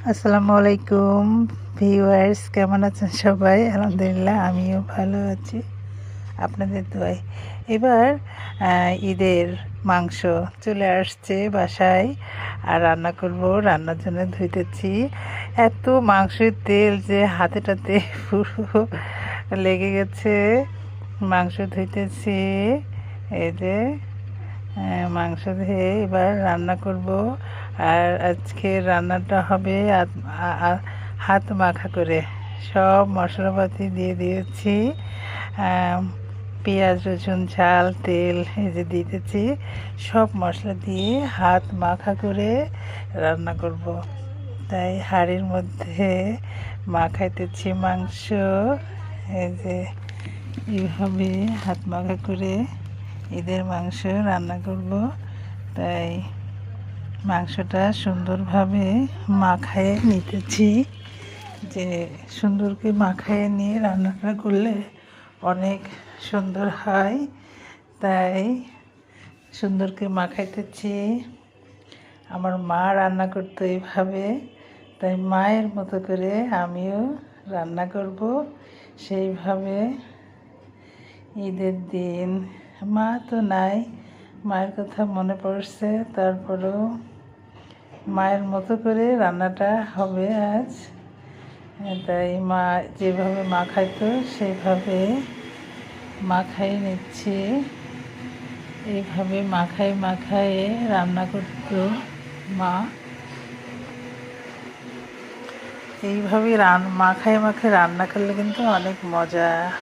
আসসালামু আলাইকুম ভিউয়ার্স, কেমন আছেন সবাই? আলহামদুলিল্লাহ, আমিও ভালো আছি আপনাদের দোয়ায়। এবার ঈদের মাংস চলে আসছে বাসায়, আর রান্না করব। রান্নার জন্য ধুইতেছি। এত মাংসের তেল যে হাতেটাতে পুরো লেগে গেছে। মাংস ধুইতেছি, এই যে মাংস ধুয়ে এবার রান্না করব। আর আজকে রান্নাটা হবে হাত মাখা করে। সব মশলাপাতি দিয়ে দিয়েছি, পেঁয়াজ রসুন ঝাল তেল এই যে দিতেছি। সব মশলা দিয়ে হাত মাখা করে রান্না করব। তাই হাঁড়ির মধ্যে মাখাইতেছি মাংস। এই যে এইভাবে হাত মাখা করে ঈদের মাংস রান্না করব। তাই মাংসটা সুন্দরভাবে মাখায়ে নিতেছি। যে সুন্দর করে মাখায়ে নিয়ে রান্নাটা করলে অনেক সুন্দর হয়, তাই সুন্দর করে মাখাইতেছি। আমার মা রান্না করতো এইভাবে, তাই মায়ের মতো করে আমিও রান্না করব সেইভাবে। ঈদের দিন মা তো নাই, মায়ের কথা মনে পড়ছে, তারপরেও মায়ের মতো করে রান্নাটা হবে আজ। তাই মা যেভাবে মাখাইতো সেইভাবে মাখাই নিচ্ছি। এইভাবে মাখায়ে রান্না করতো মা। এইভাবে মাখায় রান্না করলে কিন্তু অনেক মজা।